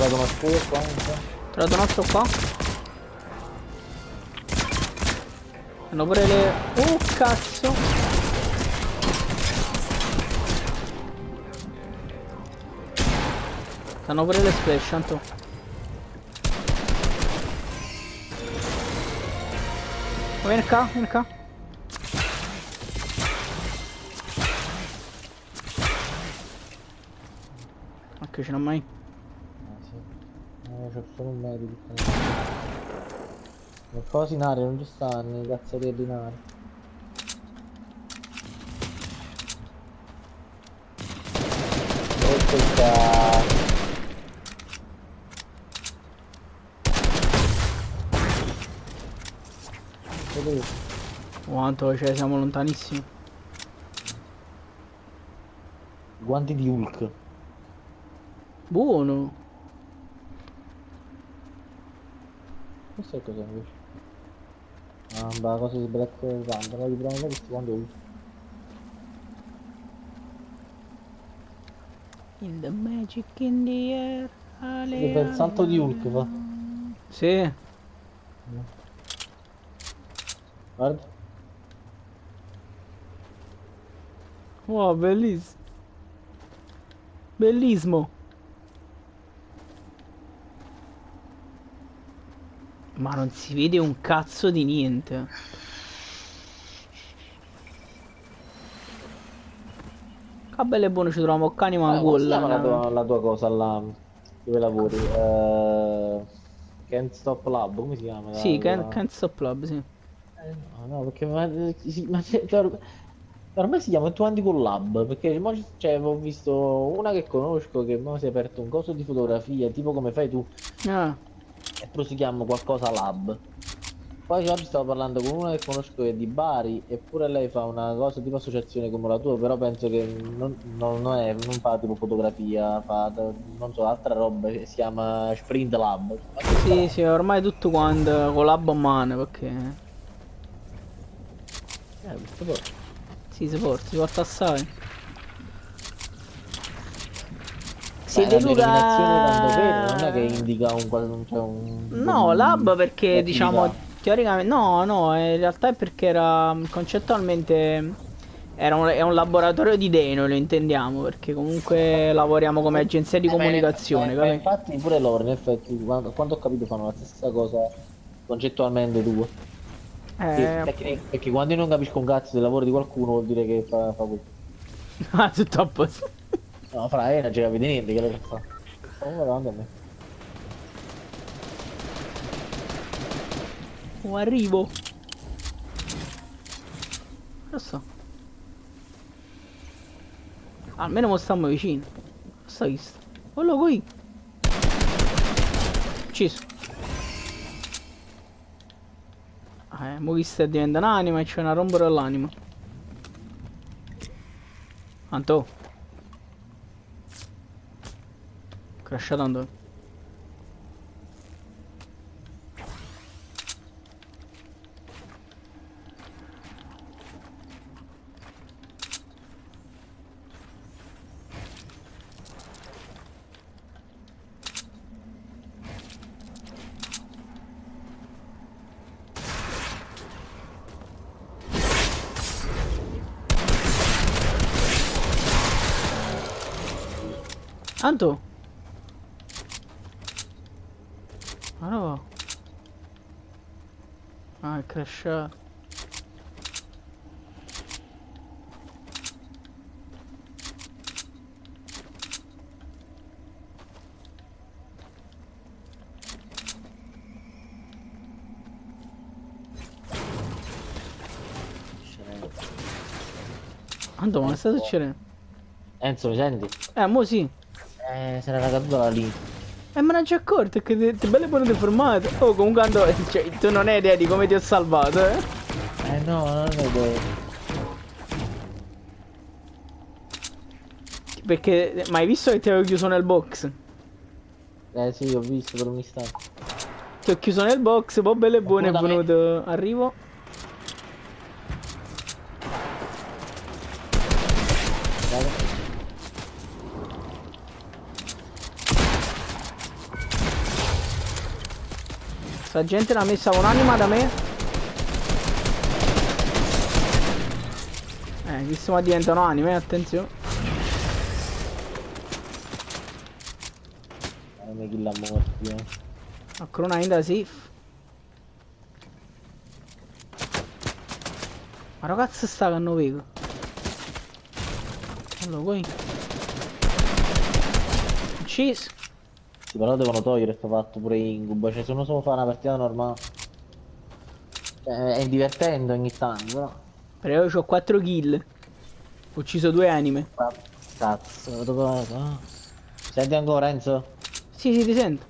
trovato uno scudo qua, non so. Ho trovato un altro qua. Hanno pure le... Oh cazzo. Hanno pure le splash, tanto. Vieni qua, vieni qua. Ok, ce n'ho mai. Sì. C'ho solo un medico. Le cose in aria non ci stanno, i cazzatelli in aria. Ecco il cazzo. Quanto, cioè, siamo lontanissimi. Guanti di Hulk. Buono. Questo è cosa invece? Ah, la cosa di Black Panther, la riproviamo questi quando Hulk. In the magic in the air. Che fa il salto di Hulk fa. Sì. Guarda. Wow, bellissimo. Bellissimo. Ma non si vede un cazzo di niente. Che bello e buono ci troviamo cani ma Come si gol. chiama la tua cosa là dove lavori? Can't Stop Lab, come si chiama? Sì, Can't Stop Club, sì. No, perché ormai si chiama tutti quanti con Lab, perché cioè, ho visto una che conosco che mo si è aperto un coso di fotografia, tipo come fai tu, Ah, e però si chiama qualcosa Lab. Poi oggi stavo parlando con una che conosco che è di Bari, eppure lei fa una cosa tipo associazione come la tua, però penso che non fa tipo fotografia, fa non so, altra roba che si chiama Sprint Lab. sì, sì, ormai tutto quanto con la man, perché... Questo poi. Sì, si porta assai. Beh, Siete la denominazione tanto per Luca... non è che indica un tipo No, di lab perché diciamo attività. teoricamente no, no, in realtà è perché era concettualmente è un laboratorio di Deno, lo intendiamo, perché comunque lavoriamo come agenzia di comunicazione, Ma capi? infatti pure loro, in effetti, quando ho capito fanno la stessa cosa concettualmente tua. Eh, Perché quando io non capisco un cazzo del lavoro di qualcuno vuol dire che fa quello. ah, tutto a posto. No, fra non ci capite niente che lo fa. Oh, davanti a me. Oh, arrivo. Lo so. Almeno mo stiamo vicini. Cosa hai visto? Quello qui. Ucciso. Mo chi sta diventando un'anima e c'è una rompere all'anima. Anto. Crashato Anto. Anto. Ma no. Ah, è crashato. Anto, ma che sta succedendo? Enzo, mi senti? Mo sì. Se n'era caduta la lì. Me ne già accorto che ti belle buone deformate. Oh, comunque Anto, cioè, tu non hai idea di come ti ho salvato, eh? No, non è vero. Perché, ma hai visto che ti avevo chiuso nel box? Sì, ho visto per un istante. Ti ho chiuso nel box, poi belle e buone è Qualcuno da me? venuto. Arrivo. Guarda. Sta gente l'ha messa un'anima da me. Visto ma diventano anime, attenzione. Non mi kill a morti, Ancora una in da safe. Ma ragazzi sta che non vedo. Allora poi. Ucciso. Sì, però devono togliere questo fatto pure incubo, cioè se uno solo fa una partita normale. Cioè, è divertente ogni tanto, però. Però io ho 4 kill. Ho ucciso 2 anime. Ah, cazzo, dopo... Senti ancora Enzo? Sì, sì, ti sento.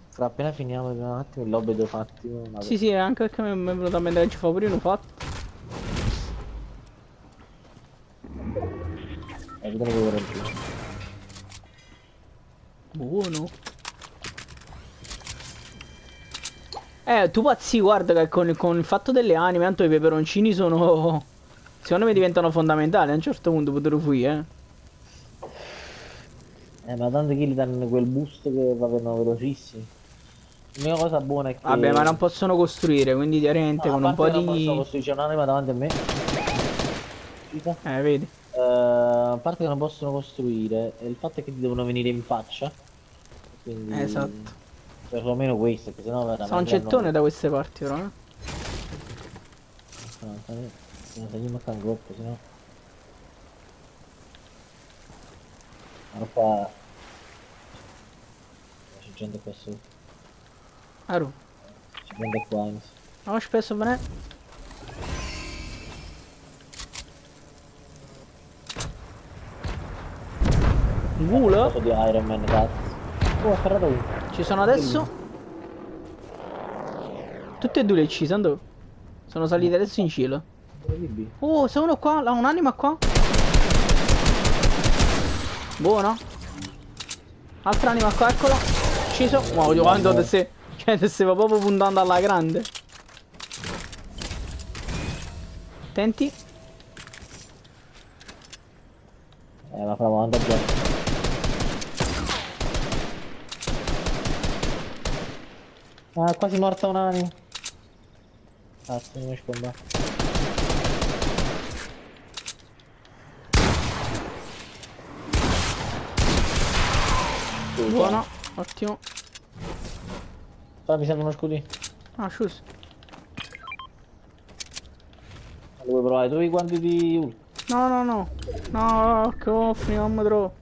Fra appena finiamo un attimo il lobby devo fare un attimo una Sì, sì, anche perché mi è venuto a mente che ci fa pure uno fatto. vedere che ora è giù. Buono. Tu pazzi, guarda che con il fatto delle anime, tanto i peperoncini sono... Secondo me diventano fondamentali, a un certo punto potrò fuire, Ma tanti kill danno quel boost che vanno velocissimi. L'unica cosa buona è che... Vabbè, ma non possono costruire, quindi chiaramente No, a con un parte po' che non possono di... costruire, c'è un'anima davanti a me. Vedi. A parte che non possono costruire, e il fatto è che ti devono venire in faccia. Quindi... Esatto. Perlomeno questo, che sennò Sta un veramente... gettone da queste parti, però, Se io metto un gruppo, sennò... Ma qua... C'è gente qua sotto. Aru. C'è gente qua, Enzo. Ma spesso bene. Un culo? Cosa di Iron Man, cazzo. Oh, ha sparato uno. Ci sono adesso. Tutti e due le uccise, andò. Sono saliti adesso in cielo. Incredibile. Oh, c'è uno qua, ha un'anima qua. Buono. Altra anima qua, eccolo. Ucciso. Wow, io quando te se... Cioè, te stavo proprio puntando alla grande. Attenti. Ma fra quando già. Ah, quasi morta un'anima. Cazzo, non mi scombà. Buono, ottimo. Mi serve uno scudino. Ah, scusa. Lo vuoi provare? Tu i guanti di Hulk? No, no, no. No, che offri, non mi trovo.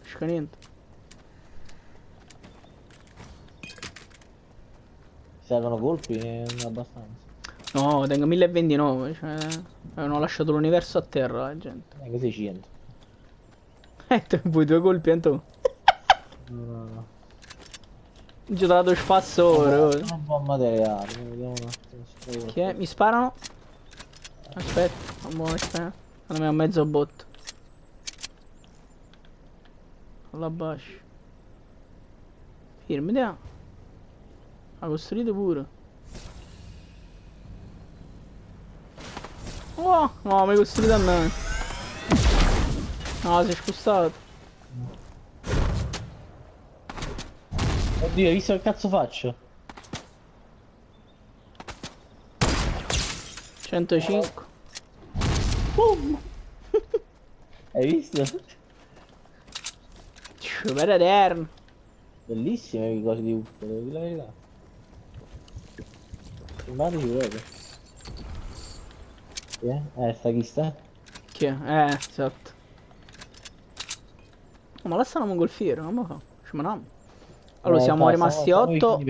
Esca niente. Servono colpi? Non abbastanza. No, tengo 1029, cioè... Avevano lasciato l'universo a terra, la gente. Neanche 600. Tu vuoi 2 colpi, Anto? No. Ci ho dato spassore. Un buon materiale, vediamo un attimo. Chi è? Mi sparano? Aspetta, un buon aspetta. Secondo me è un mezzo bot. Alla bascia. Fermi, ha costruito pure. Oh, no, mi hai costruito a me. No, sei spostato. Oddio, hai visto che cazzo faccio? 105. Boom! Hai visto? Super eterno. Bellissime le cose di Hulk, devo dire la verità. Simpatici proprio. Sta chi sta? Chi è? Esatto. Oh, ma là stanno un golfiero, non lo so. Ci maniamo. Allora, siamo rimasti 8.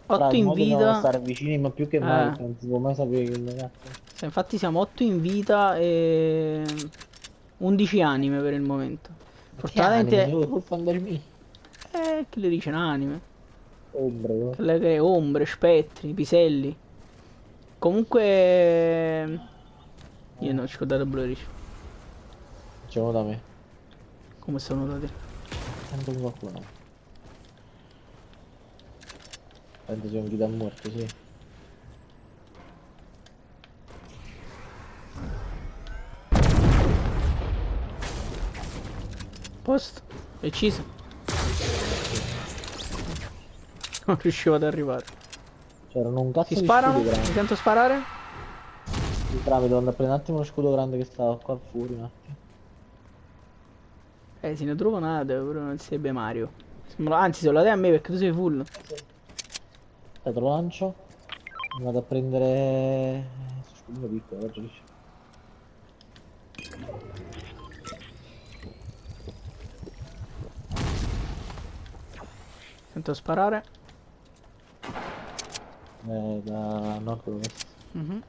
8 in vita. Stare vicini, ma più che mai, non si può mai sapere che cazzo. Sì, infatti siamo 8 in vita e 11 anime per il momento. Fortunatamente... Chi le dice anime? Ombre, Le ombre, spettri, piselli. Comunque... Io non ci ho dato blurish. facciamo da me. Come sono da te? Sento qualcuno. Penso sia un vita morto, sì. Posto? Preciso? Non riuscivo ad arrivare. C'erano un cazzo Si di sparano? scudi Mi grandi. sento sparare? Bravi, devo andare a prendere un attimo uno scudo grande che stava qua fuori un attimo. Se ne trovo nada, però non sarebbe Mario. Anzi, se lo dai a me perché tu sei full. Aspetta, lo lancio. Vado a prendere... Sto scudino piccolo, oggi dice. Sento sparare. Da nord-ovest. Mhm.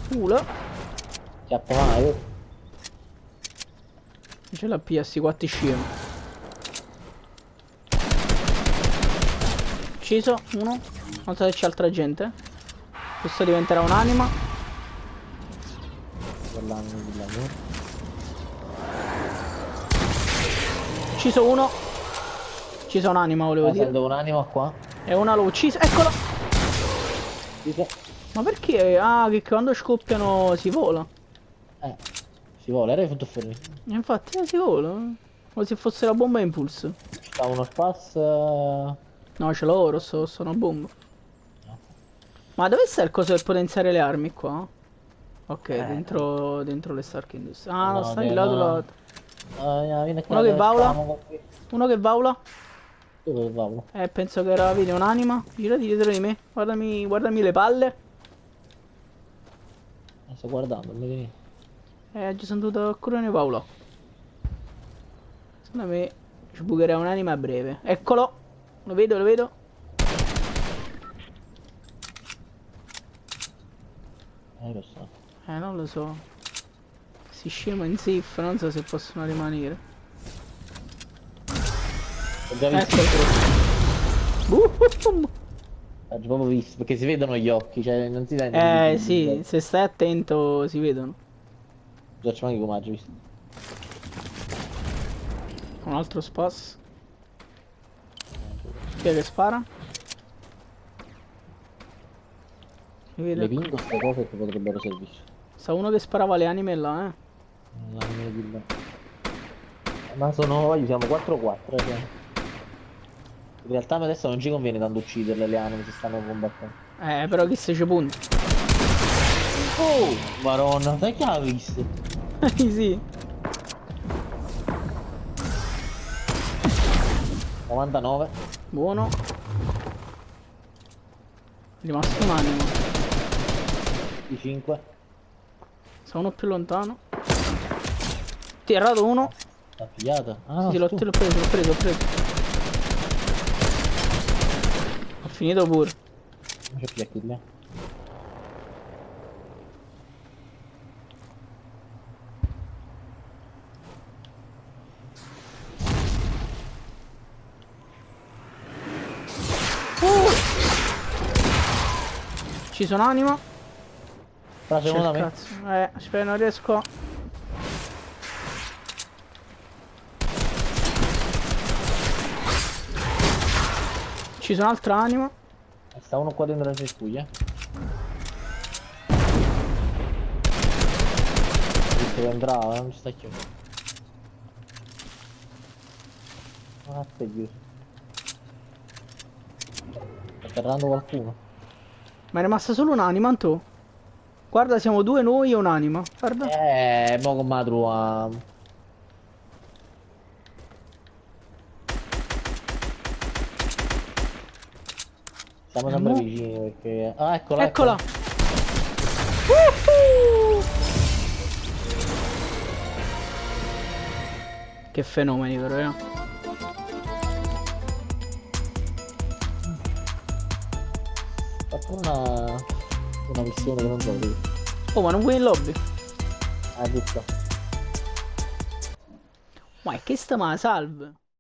Culo. Chiappa mai. Non ce l'ha PS 4 scemo. Ucciso, uno. Non so se c'è altra gente. Questo diventerà un'anima. Parlando di lavoro. Ucciso uno. Ucciso un'anima, volevo dire. Sento un'anima qua. E una l'ho uccisa. Eccolo. Dice. Ma perché? Ah, che quando scoppiano si vola. Si vuole, era tutto fornito. Infatti, si vola. Come se fosse la bomba a impulso. C'ha uno spas. No, ce l'ho ora, sono una bomba. Ma dove sta il coso per potenziare le armi qua? Ok, dentro le Stark Industries. Ah, no, No, sta di che lato no. lato. Viene qua. Uno che vaula? stavamo qui. Uno che vaula? Dove vaula? Penso che era, vedi, un'anima. Girati dietro di me. Guardami le palle. Sto guardando, non mi viene. Ci sono dovuto a curare Paolo. Secondo me ci bucherà un'anima a breve. Eccolo. Lo vedo, lo vedo. Lo so. Non lo so. Si scema in safe, non so se possono rimanere. Ho già visto. Ho già proprio visto, perché si vedono gli occhi, cioè non si vede. Sì, se stai attento si vedono. Facciamo anche come ho già visto. Un altro spas. Chi è che spara? Mi Le vedo. vinco queste cose che potrebbero servirci. Sta uno che sparava le anime là, L'anime di là. Ma siamo 4-4, cioè. In realtà adesso non ci conviene tanto ucciderle le anime se stanno combattendo. Però chi se ci punta? Oh, Maronna, sai che ha visto? Sì. 99. Buono. È rimasto un'anima. Di 5. Sta uno più lontano. Tirato uno. L'ha pigliata? Ah, Sì, no, l'ho preso, l'ho preso, l'ho preso. Ho finito pure. Non c'è più a kill. Ci sono anima. Però c'è C'è uno da il me. cazzo. Aspetta, non riesco. Ci sono altra anima. Sta uno qua dentro la cespuglia. Visto che entrava, non ci sta chiuso. Ah, è chiuso. Sta atterrando qualcuno. Ma è rimasta solo un'anima, Anto. Guarda, siamo due noi e un'anima. Guarda. Mo con Madrua. Siamo sempre mo? vicini perché... Ah, eccola, Eccola. Che fenomeni, però, Ho fatto una missione che non so dove. Oh, ma non vuoi in lobby? Ah, giusto. Ma è che sta ma salve.